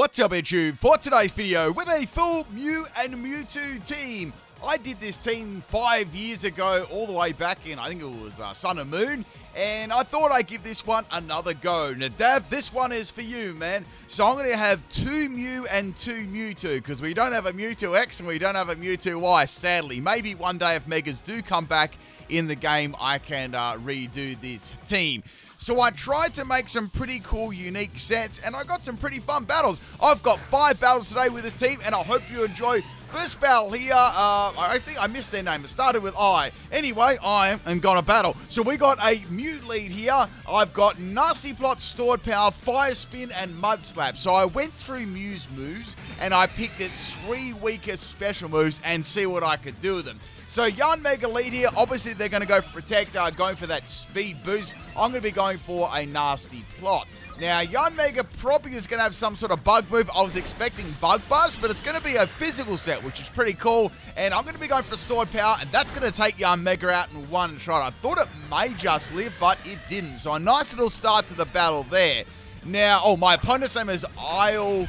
What's up, YouTube? For today's video, with a full Mew and Mewtwo team. I did this team 5 years ago, all the way back in, I think it was Sun and Moon, and I thought I'd give this one another go. Now, Dav, this one is for you, man. So I'm going to have 2 Mew and 2 Mewtwo, because we don't have a Mewtwo X and we don't have a Mewtwo Y, sadly. Maybe one day if Megas do come back in the game, I can redo this team. So I tried to make some pretty cool, unique sets, and I got some pretty fun battles. I've got 5 battles today with this team, and I hope you enjoy. First battle here, I think I missed their name. It started with I. Anyway, I am going to battle. So we got a Mew lead here. I've got Nasty Plot, Stored Power, Fire Spin, and Mud Slap. So I went through Mew's moves, and I picked its 3 weakest special moves and see what I could do with them. So Young Mega lead here. Obviously, they're going to go for Protect, going for that speed boost. I'm going to be going for a Nasty Plot. Now, Young Mega probably is going to have some sort of bug move. I was expecting Bug Buzz, but it's going to be a physical set, which is pretty cool. And I'm going to be going for Stored Power, and that's going to take Young Mega out in one shot. I thought it may just live, but it didn't. So a nice little start to the battle there. Now, my opponent's name is Isle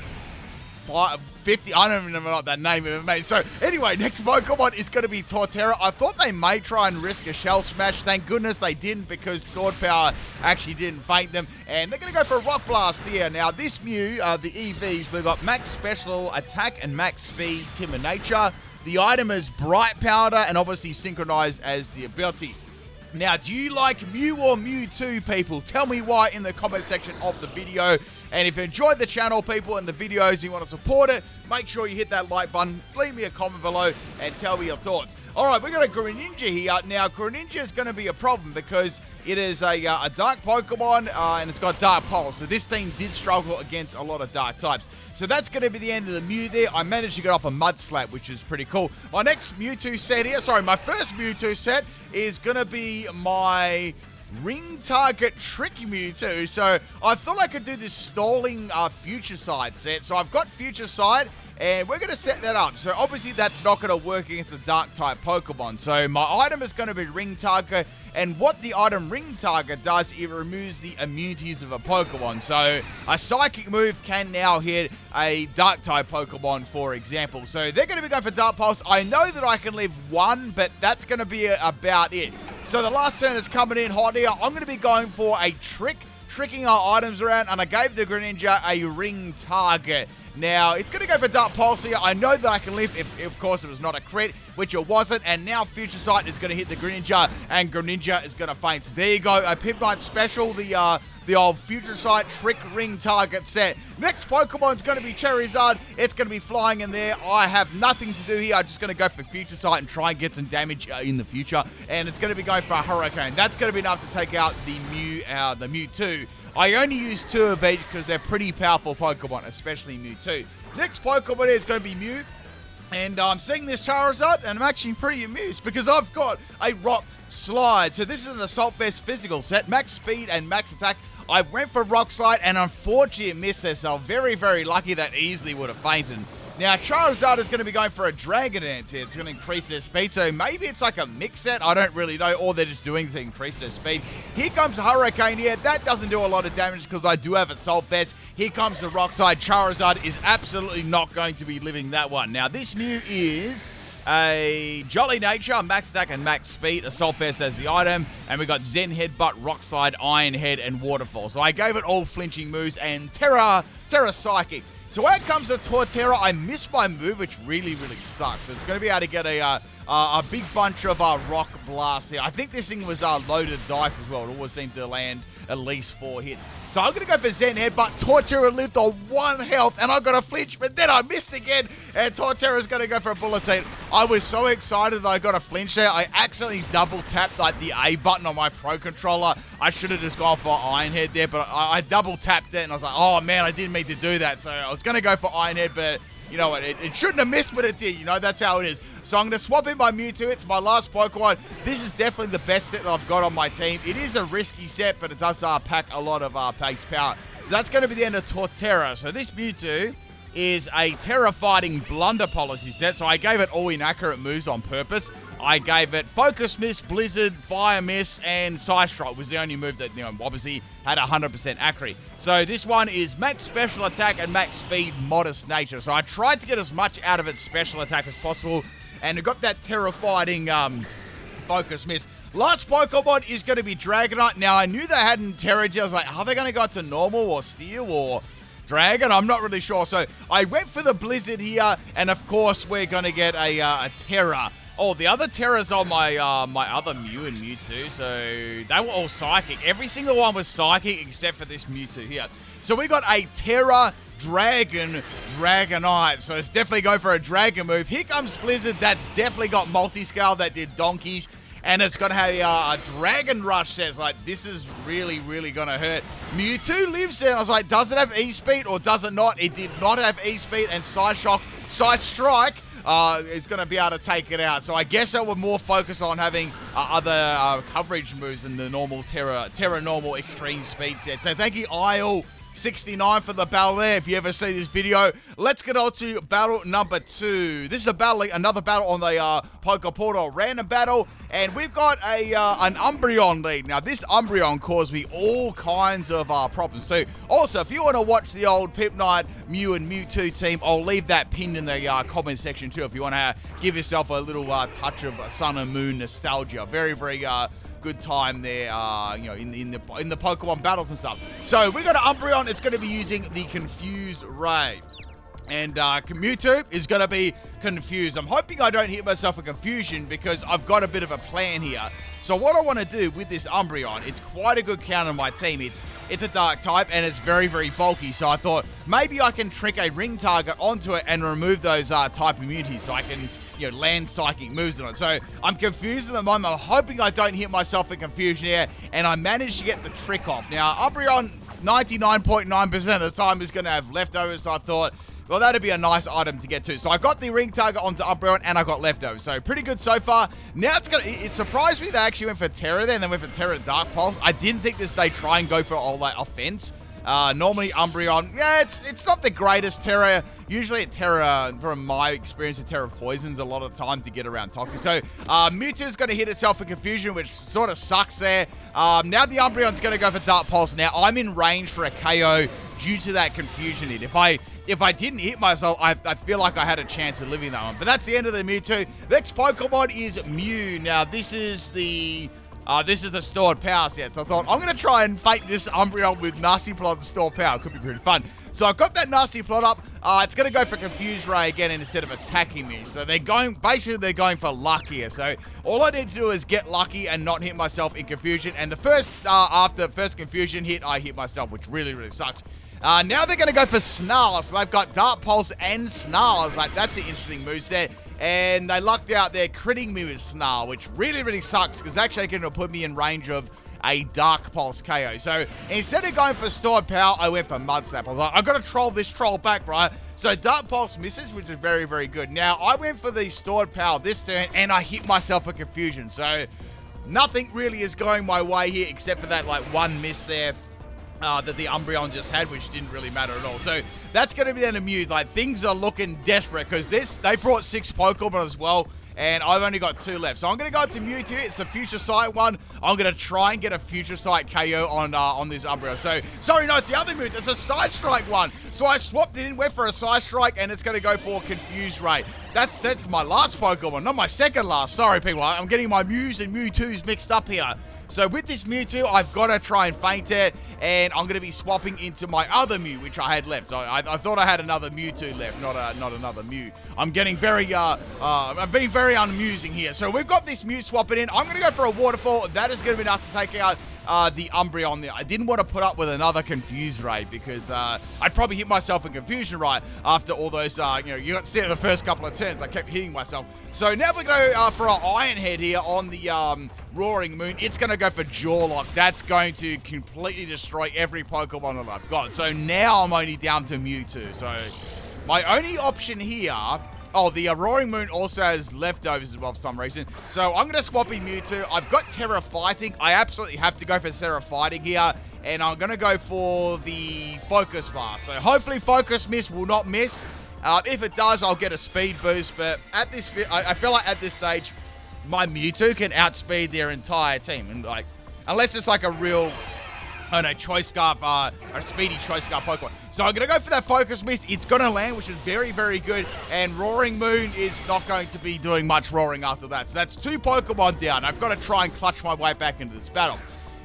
50. I don't even know what that name ever made. So anyway, next Pokemon is going to be Torterra. I thought they may try and risk a Shell Smash. Thank goodness they didn't, because Sword Power actually didn't faint them. And they're going to go for a Rock Blast here. Now this Mew, the EVs, we've got Max Special Attack and Max Speed, Timid Nature. The item is Bright Powder and obviously Synchronized as the ability. Now, do you like Mew or Mewtwo, people? Tell me why in the comment section of the video. And if you enjoyed the channel, people, and the videos, and you want to support it, make sure you hit that like button, leave me a comment below, and tell me your thoughts. All right, we got a Greninja here. Now, Greninja is going to be a problem because it is a dark Pokemon, and it's got Dark Pulse. So this team did struggle against a lot of dark types. So that's going to be the end of the Mew there. I managed to get off a Mud Slap, which is pretty cool. My next Mewtwo set here, my first Mewtwo set is going to be my Ring Target Tricky Mewtwo. So I thought I could do this stalling Future Side set. So I've got Future Side, and we're going to set that up. So obviously that's not going to work against the dark type Pokemon. So my item is going to be Ring Target, and what the item Ring Target does, it removes the immunities of a Pokemon. So a Psychic move can now hit a dark type Pokemon, for example. So they're going to be going for Dark Pulse. I know that I can live 1, but that's going to be about it. So the last turn is coming in hot here. I'm going to be going for a tricking our items around, and I gave the Greninja a Ring Target. Now, it's going to go for Dark Pulse here. I know that I can live, if of course it was not a crit, which it wasn't, and now Future Sight is going to hit the Greninja, and Greninja is going to faint. So there you go, a PIMPNITE special, the old Future Sight Trick Ring Target set. Next Pokemon is going to be Charizard. It's going to be flying in there. I have nothing to do here. I'm just going to go for Future Sight and try and get some damage in the future. And it's going to be going for a Hurricane. That's going to be enough to take out the Mewtwo. I only use 2 of each because they're pretty powerful Pokemon, especially Mewtwo. Next Pokemon is going to be Mew. And I'm seeing this Charizard, and I'm actually pretty amused because I've got a Rock Slide. So this is an Assault Vest physical set, Max Speed and Max Attack. I went for Rock Slide, and unfortunately it missed this. So very, very lucky that easily would have fainted. Now, Charizard is going to be going for a Dragon Dance here. It's going to increase their speed, so maybe it's like a mix set. I don't really know, or they're just doing to increase their speed. Here comes a Hurricane here. That doesn't do a lot of damage because I do have Assault Vest. Here comes the Rock Slide. Charizard is absolutely not going to be living that one. Now, this Mew is a Jolly Nature, Max Attack and Max Speed, Assault Vest as the item, and we got Zen Headbutt, Rock Slide, Iron Head, and Waterfall. So I gave it all flinching moves, and Terra Psychic. So when it comes to Torterra, I missed my move, which really, really sucks. So it's going to be able to get a big bunch of Rock Blast here. I think this thing was loaded dice as well. It always seemed to land at least 4 hits. So I'm going to go for Zen Headbutt. Torterra lived on 1 health, and I got a flinch, but then I missed again, and Torterra's going to go for a Bullet Seed. I was so excited that I got a flinch there. I accidentally double-tapped the A button on my Pro Controller. I should have just gone for Iron Head there, but I double-tapped it, and I was like, oh, man, I didn't mean to do that. So I was going to go for Iron Head, but you know what? It shouldn't have missed, but it did. You know, that's how it is. So I'm going to swap in my Mewtwo. It's my last Pokemon. This is definitely the best set that I've got on my team. It is a risky set, but it does pack a lot of base power. So that's going to be the end of Torterra. So this Mewtwo is a terrifying blunder policy set, so I gave it all inaccurate moves on purpose. I gave it Focus Miss, Blizzard, Fire Miss, and Side Strike was the only move that, obviously had 100% accuracy. So this one is max special attack and max speed, modest nature. So I tried to get as much out of its special attack as possible, and it got that terrifying Focus Miss. Last Pokemon is going to be Dragonite. Now, I knew they hadn't Terra. I was like, are they going to go to normal or Steel or Dragon? I'm not really sure. So I went for the Blizzard here, and of course, we're going to get a Terra. Oh, the other Terras on my other Mew and Mewtwo, so they were all Psychic. Every single one was Psychic except for this Mewtwo here. So we got a Terra Dragon Dragonite. So it's definitely going for a Dragon move. Here comes Blizzard. That's definitely got multi-scale that did donkeys. And it's going to have a Dragon Rush says, like, this is really, really going to hurt. Mewtwo lives there. I was like, does it have E-Speed or does it not? It did not have E-Speed, and Side Strike is going to be able to take it out. So I guess I would more focus on having other coverage moves than the normal Terra normal extreme speed set. So thank you, Isle69 for the battle there. If you ever see this video, let's get on to battle number 2. This is a battle, another battle on the Poké Portal random battle, and we've got an Umbreon lead. Now, this Umbreon caused me all kinds of problems. So, also, if you want to watch the old PIMPNITE Mew and Mewtwo team, I'll leave that pinned in the comment section too. If you want to give yourself a little touch of Sun and Moon nostalgia, very, very good time there, in the Pokemon battles and stuff. So we got an Umbreon. It's going to be using the Confuse Ray, and Mewtwo is going to be confused. I'm hoping I don't hit myself with confusion because I've got a bit of a plan here. So what I want to do with this Umbreon, it's quite a good counter on my team. It's a dark type and it's very, very bulky. So I thought maybe I can trick a ring target onto it and remove those type immunities, so I can land psychic moves on it. So I'm confused at the moment. I'm hoping I don't hit myself in confusion here, and I managed to get the trick off. Now, Umbreon 99.9% of the time is going to have leftovers, so I thought, well, that'd be a nice item to get to. So I got the ring target onto Umbreon, and I got leftovers. So pretty good so far. Now it surprised me they actually went for Terra there, and then went for Terra Dark Pulse. I didn't think they try and go for all that offense. Normally Umbreon, yeah, it's not the greatest Terra. Usually Terra, from my experience with Terra Poisons, a lot of the time to get around Toxic. So Mewtwo's going to hit itself for Confusion, which sort of sucks there. Now the Umbreon's going to go for Dark Pulse. Now I'm in range for a KO due to that Confusion hit. If I didn't hit myself, I feel like I had a chance of living that one. But that's the end of the Mewtwo. Next Pokemon is Mew. Now this is the stored power set. So I thought, I'm going to try and fake this Umbreon with Nasty Plot and stored power. Could be pretty fun. So I've got that Nasty Plot up. It's going to go for Confuse Ray again instead of attacking me. So they're going for luck here. So all I need to do is get lucky and not hit myself in confusion. And after the first confusion hit, I hit myself, which really, really sucks. Now they're going to go for Snarl. So they've got Dark Pulse and Snarl. Like, that's an interesting moveset. And they lucked out there critting me with Snarl, which really, really sucks because actually going to put me in range of a Dark Pulse KO. So instead of going for stored power, I went for Mud Slap. I was like, I've got to troll this troll back, right? So Dark Pulse misses, which is very, very good. Now, I went for the stored power this turn, and I hit myself for Confusion. So nothing really is going my way here except for that, like, one miss there. That the Umbreon just had, which didn't really matter at all. So that's going to be then a Mew. Like, things are looking desperate because they brought 6 Pokemon as well, and I've only got 2 left. So I'm going to go to Mewtwo. It's a Future Sight one. I'm going to try and get a Future Sight KO on this Umbreon. So, sorry, no, it's the other Mew. It's a Side Strike one. So I swapped it in, went for a Side Strike, and it's going to go for Confuse Ray. That's my last Pokemon, not my second last. Sorry, people. I'm getting my Mews and Mewtwo's mixed up here. So with this Mewtwo, I've got to try and feint it, and I'm going to be swapping into my other Mew, which I had left. I thought I had another Mewtwo left, not another Mew. I'm getting very, I'm being very unamusing here. So we've got this Mew swapping in. I'm going to go for a Waterfall. That is going to be enough to take out the Umbreon there. I didn't want to put up with another Confuse Ray because I'd probably hit myself in Confusion Ray after all those, you got to see it the first couple of turns. I kept hitting myself. So now we're going to go for our Iron Head here on the Roaring Moon. It's going to go for Jaw Lock. That's going to completely destroy every Pokemon that I've got. So now I'm only down to Mewtwo. So My only option here... Oh, the Roaring Moon also has leftovers as well for some reason. So I'm going to swap in Mewtwo. I've got Terra Fighting. I absolutely have to go for Terra Fighting here. And I'm going to go for the Focus Bar. So hopefully Focus Miss will not miss. If it does, I'll get a speed boost. But at this, I feel like at this stage, my Mewtwo can outspeed their entire team. And like, unless it's like a real... Oh no, Choice Scarf, a speedy Choice Scarf Pokemon. So I'm going to go for that Focus Miss. It's going to land, which is very, very good. And Roaring Moon is not going to be doing much roaring after that. So that's 2 Pokemon down. I've got to try and clutch my way back into this battle.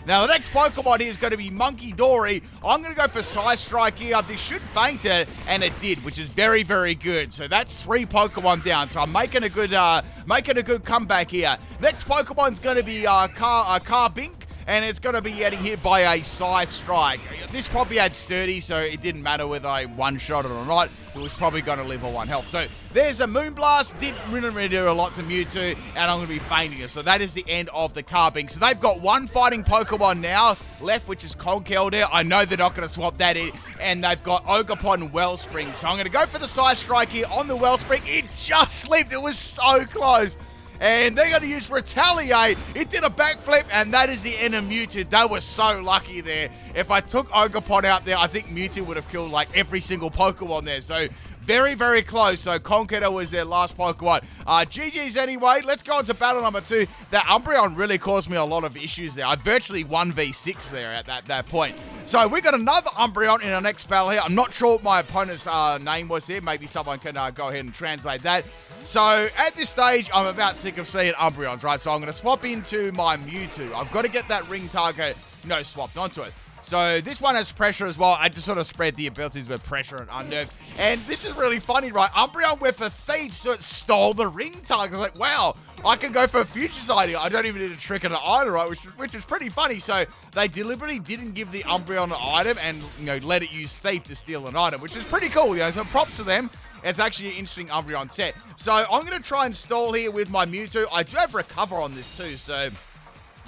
Now, the next Pokemon here is going to be Monkey Dory. I'm going to go for Psy Strike here. This should faint it, and it did, which is very, very good. So that's 3 Pokemon down. So I'm making a good comeback here. Next Pokemon's going to be Carbink. And it's going to be getting hit by a Side Strike. This probably had sturdy, so it didn't matter whether I one-shot it or not. It was probably going to live on 1 health. So there's a Moonblast. Didn't really do a lot to Mewtwo, and I'm going to be fainting it. So that is the end of the Carbink. So they've got 1 fighting Pokemon now left, which is Conkeldurr. I know they're not going to swap that in. And they've got Ogerpon and Wellspring. So I'm going to go for the Side Strike here on the Wellspring. It just slipped. It was so close. And they're going to use Retaliate. It did a backflip, and that is the end of Mewtwo. They were so lucky there. If I took Ogerpon out there, I think Mewtwo would have killed like every single Pokemon there. So very, very close. So Conkeldurr was their last Pokemon. GG's anyway. Let's go on to battle number 2. That Umbreon really caused me a lot of issues there. I virtually 1v6 there at that point. So we got another Umbreon in our next battle here. I'm not sure what my opponent's name was here. Maybe someone can go ahead and translate that. So at this stage, I'm about sick of seeing Umbreons, right? So I'm going to swap into my Mewtwo. I've got to get that ring target, swapped onto it. So this one has pressure as well. I just sort of spread the abilities with pressure and unnerve. And this is really funny, right? Umbreon went for Thief, so it stole the ring target. I was like, wow, I can go for a Future Sight here. I don't even need a trick and an item, right? Which is pretty funny. So they deliberately didn't give the Umbreon an item and, let it use Thief to steal an item, which is pretty cool. So props to them. It's actually an interesting Umbreon set. So I'm going to try and stall here with my Mewtwo. I do have Recover on this too, so...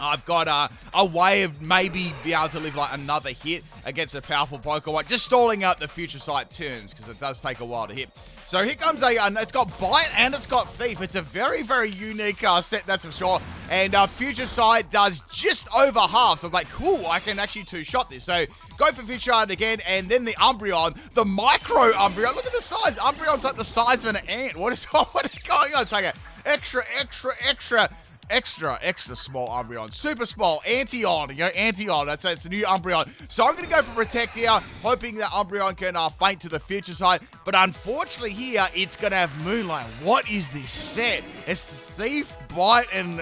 I've got a way of maybe be able to live like another hit against a powerful Pokemon. Just stalling out the Future Sight turns because it does take a while to hit. So here comes it's got Bite and it's got Thief. It's a very, very unique set, that's for sure. And Future Sight does just over half. So it's like, cool, I can actually 2-shot this. So go for Future Sight again. And then the Umbreon, the Micro Umbreon. Look at the size. Umbreon's like the size of an ant. What is going on? It's like an extra small Umbreon. Super small. Anti-on. Anti-on. That's a new Umbreon. So I'm going to go for Protect here, hoping that Umbreon can faint to the Future Sight. But unfortunately here, it's going to have Moonlight. What is this set? It's Thief, Bite, and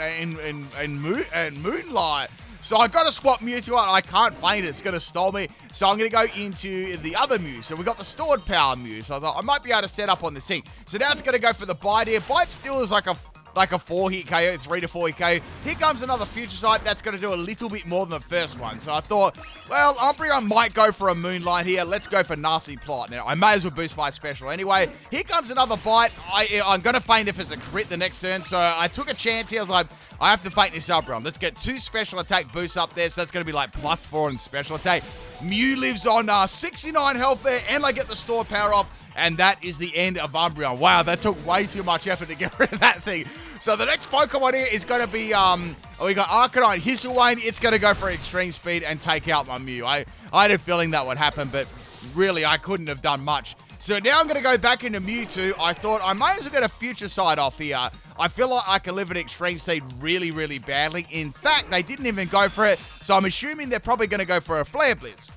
Moonlight. So I've got to swap Mewtwo out. I can't feint it. It's going to stall me. So I'm going to go into the other Mew. So we've got the Stored Power Mew. So I thought I might be able to set up on this thing. So now it's going to go for the Bite here. Bite still is like a 4-hit KO, 3 to 4-hit KO. Here comes another Future Sight. That's going to do a little bit more than the first one. So I thought, well, Umbreon might go for a Moonlight here. Let's go for Nasty Plot. Now, I may as well boost my special anyway. Here comes another Bite. I'm going to feint if it's a crit the next turn. So I took a chance here. I was like, I have to feint this Umbreon. Let's get 2 special attack boosts up there. So that's going to be like +4 in special attack. Mew lives on 69 health there. And I get the Stored Power off. And that is the end of Umbreon. Wow, that took way too much effort to get rid of that thing. So the next Pokemon here is going to be, we got Arcanine Hisuian. It's going to go for extreme speed and take out my Mew. I had a feeling that would happen, but really, I couldn't have done much. So now I'm going to go back into Mewtwo. I thought I might as well get a Future Sight off here. I feel like I can live an extreme speed really, really badly. In fact, they didn't even go for it. So I'm assuming they're probably going to go for a Flare Blitz.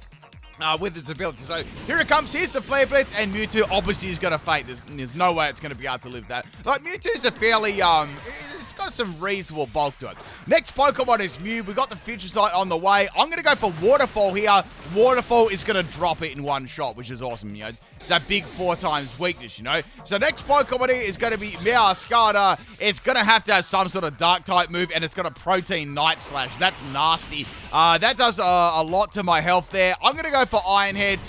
With its ability. So here it comes. Here's the Flare Blitz, and Mewtwo obviously is going to faint. There's no way it's going to be able to live that. Like, Mewtwo's a fairly, it's got some reasonable bulk to it. Next Pokemon is Mew. We got the Future Sight on the way. I'm going to go for Waterfall here. Waterfall is going to drop it in one shot, which is awesome, It's that big 4 times weakness, So next Pokemon here is going to be Meowscarlet. It's going to have some sort of dark type move, and it's got a Protein Night Slash. That's nasty. That does a lot to my health there. I'm going to go for Iron Head.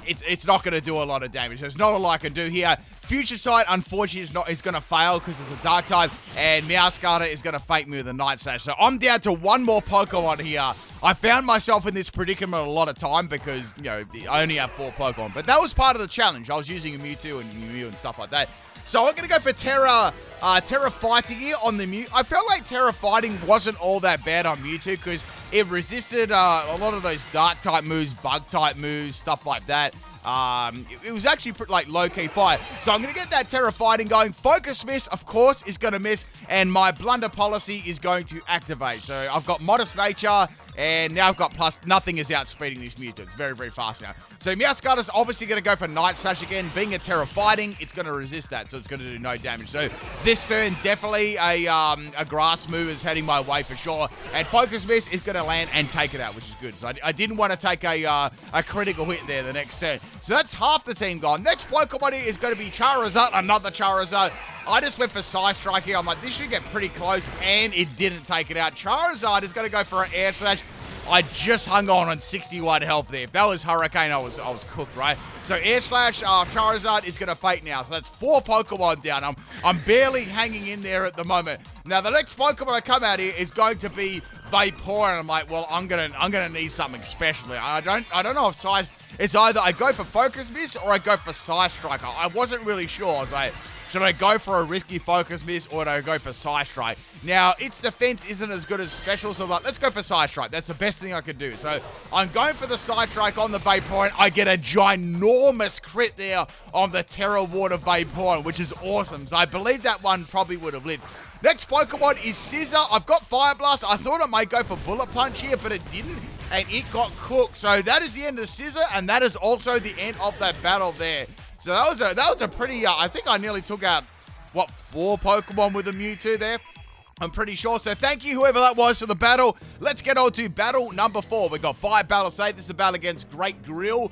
it's not going to do a lot of damage. There's not a lot I can do here. Future Sight, unfortunately, is going to fail because it's a Dark type, and Meowscarlet is going to fake me with a Night Slash. So I'm down to one more Pokemon here. I found myself in this predicament a lot of time because, you know, I only have 4 Pokemon. But that was part of the challenge. I was using a Mewtwo and Mew and stuff like that. So I'm going to go for Terra Fighting here on the Mew. I felt like Terra Fighting wasn't all that bad on Mewtwo because it resisted a lot of those Dark type moves, Bug type moves, stuff like that. It was actually like low-key fight. So I'm going to get that Terra Fighting going. Focus Miss, of course, is going to miss. And my Blunder Policy is going to activate. So I've got Modest Nature. And now I've got plus. Nothing is outspeeding this Mewtwo. It's very, very fast now. So Meowscarlet is obviously going to go for Night Slash again. Being a Terra Fighting, it's going to resist that. So it's going to do no damage. So this turn, definitely a Grass move is heading my way for sure. And Focus Miss is going to land and take it out, which is good. So I didn't want to take a critical hit there the next turn. So that's half the team gone. Next Pokemon here is going to be Charizard. Another Charizard. I just went for Side Strike here. I'm like, this should get pretty close, and it didn't take it out. Charizard is going to go for an Air Slash. I just hung on 61 health there. If that was Hurricane, I was cooked, right? So Air Slash, Charizard is going to fake now. So that's 4 Pokemon down. I'm barely hanging in there at the moment. Now, the next Pokemon I come out here is going to be Vaporeon. And I'm like, well, I'm gonna need something special. I don't know if Side... It's either I go for Focus Miss or I go for Side Strike. I wasn't really sure. I was like, should I go for a risky Focus Miss or do I go for Side Strike? Now, its defense isn't as good as special, so I'm like, let's go for Side Strike. That's the best thing I could do. So I'm going for the Side Strike on the Vaporeon. I get a ginormous crit there on the Terra Water Vaporeon, which is awesome. So I believe that one probably would have lived. Next Pokemon is Scissor. I've got Fire Blast. I thought it might go for Bullet Punch here, but it didn't. And it got cooked. So that is the end of Scissor, and that is also the end of that battle there. So that was a pretty, I think I nearly took out, what, 4 Pokemon with a Mewtwo there? I'm pretty sure. So thank you, whoever that was, for the battle. Let's get on to battle number 4. We've got 5 battles today. This is a battle against Great Grill.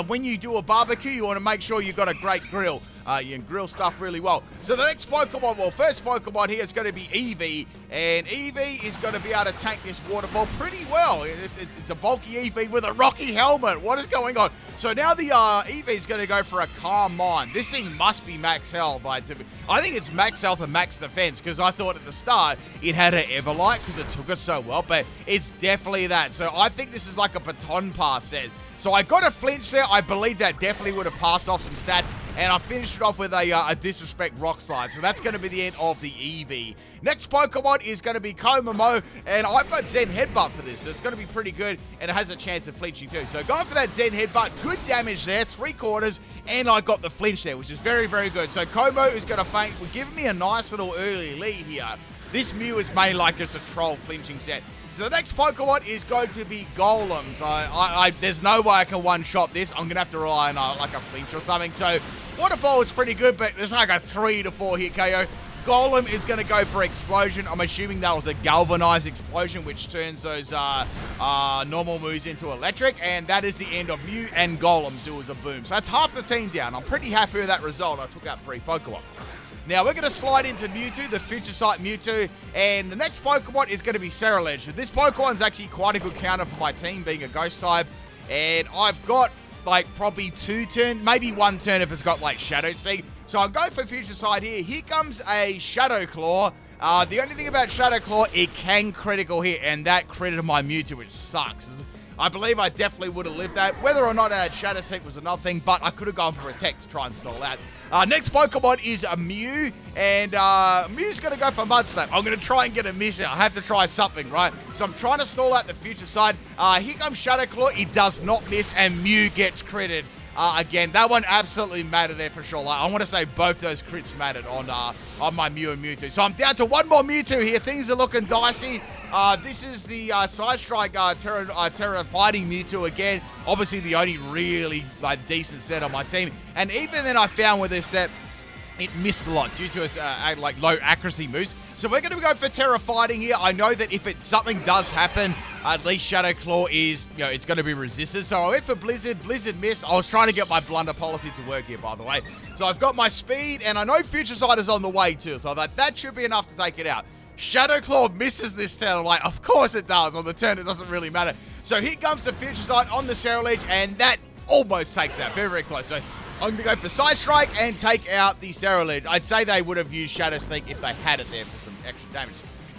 When you do a barbecue, you want to make sure you've got a great grill. You can grill stuff really well. So the next Pokemon, well, first Pokemon here is going to be Eevee. And Eevee is going to be able to tank this waterfall pretty well. It's a bulky Eevee with a rocky helmet. What is going on? So now the Eevee is going to go for a Calm Mind. This thing must be max health. I think it's max health and max defense because I thought at the start it had an Everlight because it took us so well. But it's definitely that. So I think this is like a baton pass set. So I got a flinch there. I believe that definitely would have passed off some stats. And I finished it off with a Disrespect Rock Slide. So that's going to be the end of the Eevee. Next Pokemon is going to be Komomo. And I've got Zen Headbutt for this. So it's going to be pretty good. And it has a chance of flinching too. So going for that Zen Headbutt. Good damage there. 3/4. And I got the flinch there, which is very, very good. So Komo is going to faint. We're giving me a nice little early lead here. This Mew is made like it's a troll flinching set. So the next Pokemon is going to be Golems. There's no way I can one-shot this. I'm going to have to rely on like a flinch or something. So Waterfall is pretty good, but there's like a 3 to 4 hit KO. Golem is going to go for Explosion. I'm assuming that was a Galvanized Explosion, which turns those normal moves into electric. And that is the end of Mew and Golems. It was a boom. So that's half the team down. I'm pretty happy with that result. I took out 3 Pokemon. Now, we're going to slide into Mewtwo, the Future Sight Mewtwo, and the next Pokemon is going to be Ceruledge. This Pokemon's actually quite a good counter for my team, being a Ghost type, and I've got, like, probably 2 turns, maybe 1 turn if it's got, like, Shadow Sting. So I'm going for Future Sight here. Here comes a Shadow Claw. The only thing about Shadow Claw, it can critical hit, and that critted my Mewtwo, which sucks. I believe I definitely would have lived that. Whether or not I had Shadow Seek was another thing, but I could have gone for Protect to try and stall that. Next Pokemon is a Mew, and Mew's going to go for Mud Slap. I'm going to try and get a miss out. I have to try something, right? So I'm trying to stall out the Future Side. Here comes Shadow Claw. It does not miss, and Mew gets critted. Again, that one absolutely mattered there for sure. Like, I want to say both those crits mattered on my Mew and Mewtwo. So I'm down to 1 more Mewtwo here. Things are looking dicey. This is the Side Strike Terra Fighting Mewtwo again. Obviously, the only really decent set on my team. And even then, I found with this set, it missed a lot due to its low accuracy moves. So we're going to go for Terra Fighting here. I know that if something does happen, at least Shadow Claw is, it's going to be resisted. So I went for Blizzard. Blizzard missed. I was trying to get my Blunder Policy to work here, by the way. So I've got my speed, and I know Future Sight is on the way too. So I thought that should be enough to take it out. Shadow Claw misses this turn. I'm like, of course it does. On the turn, it doesn't really matter. So here comes the Future Sight on the Ceruledge, and that almost takes that. Very, very close. So I'm going to go for Side Strike and take out the Scarlet. I'd say they would have used Shadow Sneak if they had it there for some extra damage.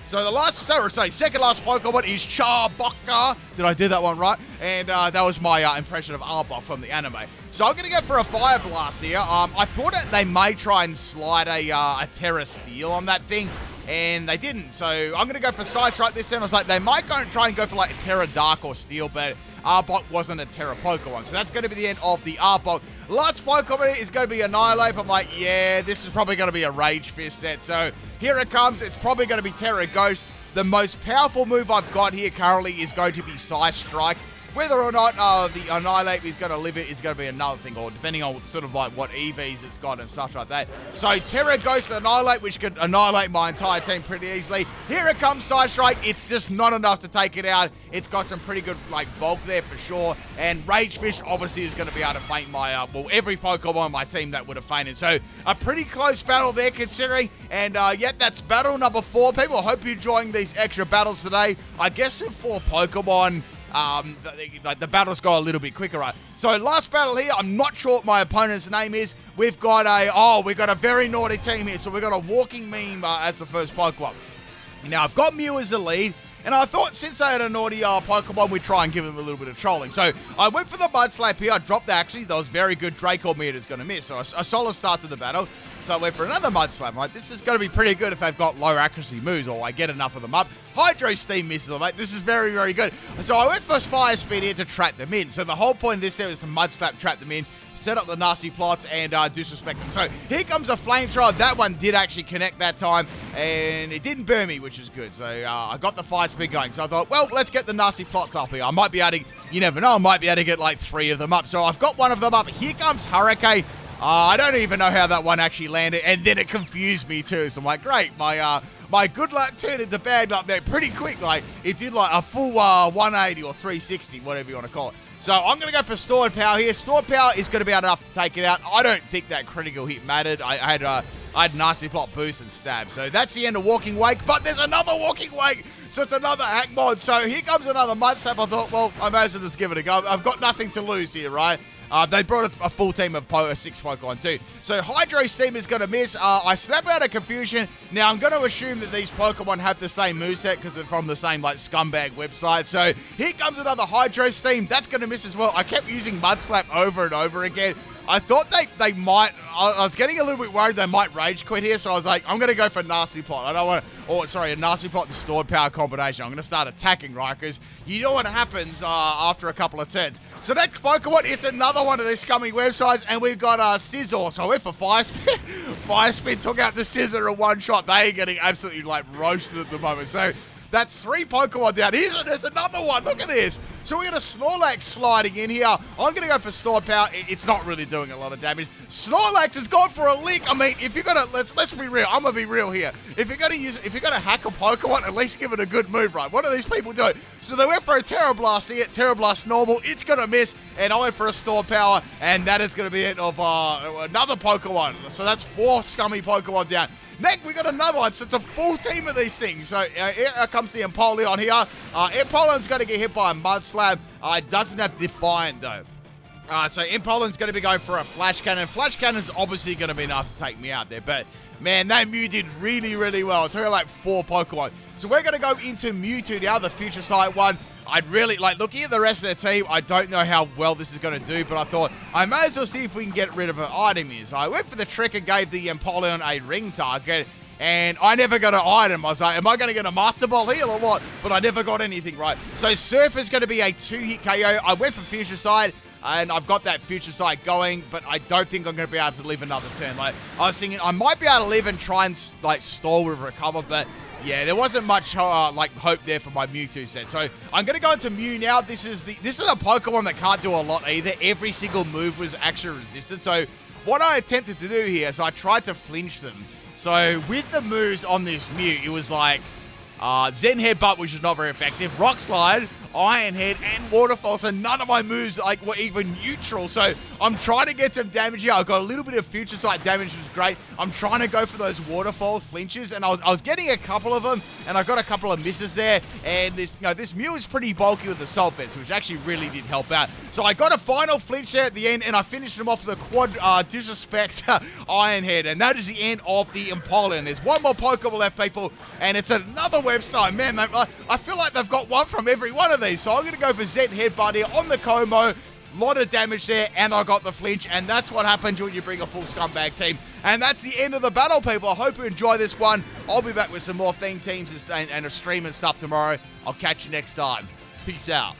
So the second last Pokemon is Charbaka. Did I do that one right? And that was my impression of Arbok from the anime. So I'm going to go for a Fire Blast here. I thought they may try and slide a Terra Steel on that thing, and they didn't. So I'm going to go for Side Strike this time. I was like, they might try and go for like a Terra Dark or Steel, but Arbok wasn't a Terra Pokemon. So that's going to be the end of the Arbok. Last Pokemon is going to be Annihilate. I'm like, yeah, this is probably going to be a Rage Fist set. So here it comes. It's probably going to be Terra Ghost. The most powerful move I've got here currently is going to be Side Strike. Whether or not the Annihilate is going to live it is going to be another thing, or depending on sort of like what EVs it's got and stuff like that. So Terra Ghost Annihilate, which could annihilate my entire team pretty easily. Here it comes, Side Strike. It's just not enough to take it out. It's got some pretty good like bulk there for sure. And Rage Fish obviously is going to be able to feint my, every Pokemon on my team that would have fainted. So a pretty close battle there considering. And yeah, that's battle number 4. People, I hope you're enjoying these extra battles today. I guess if 4 Pokemon, the battles go a little bit quicker, right? So last battle here, I'm not sure what my opponent's name is. We've got a very naughty team here. So we've got a walking meme as the first Pokemon. Now I've got Mew as the lead, and I thought since they had a naughty Pokemon, we'd try and give them a little bit of trolling. So I went for the Mud Slap here. I dropped actually. That was very good. Draco Meter's going to miss. So a solid start to the battle. So I went for another Mud Slap. Like, this is going to be pretty good if they've got low accuracy moves, or I get enough of them up. Hydro Steam misses them, mate. This is very, very good. So I went for Fire Speed here to trap them in. So the whole point of this there was to Mud Slap, trap them in, set up the nasty plots, and disrespect them. So here comes a Flamethrower. That one did actually connect that time, and it didn't burn me, which is good. So I got the Fire Speed going. So I thought, well, let's get the nasty plots up here. I might be able to, you never know, I might be able to get like 3 of them up. So I've got one of them up. Here comes Hurricane. I don't even know how that one actually landed, and then it confused me too. So I'm like, great, my good luck turned into bad luck there pretty quick. Like, it did like a full 180 or 360, whatever you want to call it. So I'm going to go for Stored Power here. Stored Power is going to be enough to take it out. I don't think that critical hit mattered. I had Nasty Plot Boost and Stab. So that's the end of Walking Wake, but there's another Walking Wake. So it's another hack mod. So here comes another Mud Slap. I thought, well, I may as well just give it a go. I've got nothing to lose here, right? They brought a full team of 6 Pokemon too. So Hydro Steam is going to miss. I snap out of Confusion. Now I'm going to assume that these Pokemon have the same moveset because they're from the same like scumbag website. So here comes another Hydro Steam. That's going to miss as well. I kept using Mud Slap over and over again. I thought they might, I was getting a little bit worried they might Rage Quit here, so I was like, I'm going to go for Nasty Plot. I don't want to, a Nasty Plot and Stored Power combination. I'm going to start attacking, right? Because you know what happens after a couple of turns. So next Pokemon, it's another one of these scummy websites, and we've got Scizor. So I went for Fire Spin. Fire Spin took out the Scizor in one shot. They are getting absolutely like roasted at the moment. So that's 3 Pokemon down. There's another one. Look at this. So we got a Snorlax sliding in here. I'm going to go for Stored Power. It's not really doing a lot of damage. Snorlax has gone for a lick. I mean, if you're going to, let's be real. I'm going to be real here. If you're going to hack a Pokemon, at least give it a good move, right? What are these people doing? So they went for a Terra Blast here. Terra Blast normal. It's going to miss. And I went for a Stored Power. And that is going to be it of another Pokemon. So that's 4 scummy Pokemon down. Next, we got another one. So it's a full team of these things. So here comes the Empoleon here. Empoleon's going to get hit by a Mud Slab. It doesn't have Defiant, though. So Empoleon's going to be going for a Flash Cannon. Flash Cannon's obviously going to be enough to take me out there. But, man, that Mew did really, really well. It took like 4 Pokemon. So we're going to go into Mewtwo now, the Future Sight one. I'd really, like, looking at the rest of their team, I don't know how well this is going to do, but I thought I may as well see if we can get rid of an item here. So I went for the trick and gave the Empoleon a ring target, and I never got an item. I was like, am I going to get a Master Ball here or what? But I never got anything right. So Surf is going to be a 2-hit KO. I went for Future Sight, and I've got that Future Sight going, but I don't think I'm going to be able to live another turn. Like, I was thinking I might be able to live and try and, like, stall with Recover, but yeah, there wasn't much hope there for my Mewtwo set. So I'm going to go into Mew now. This is a Pokemon that can't do a lot either. Every single move was actually resisted. So what I attempted to do here is I tried to flinch them. So with the moves on this Mew, it was like Zen Headbutt, which is not very effective. Rock Slide. Iron Head, and Waterfall, so none of my moves were even neutral. So I'm trying to get some damage here. I got a little bit of Future Sight damage, which was great. I'm trying to go for those Waterfall flinches, and I was getting a couple of them, and I got a couple of misses there. And this Mew is pretty bulky with the Salt Bits, which actually really did help out. So I got a final flinch there at the end, and I finished him off with a quad Disrespect Iron Head, and that is the end of the Empoleon. There's one more Pokeball left, people, and it's another website. Man, I feel like they've got one from every one of these, so I'm going to go for Zen Headbutt here on the Como. Lot of damage there, and I got the flinch, and that's what happens when you bring a full scumbag team. And that's the end of the battle, people. I hope you enjoy this one. I'll be back with some more theme teams and a stream and stuff tomorrow. I'll catch you next time. Peace out.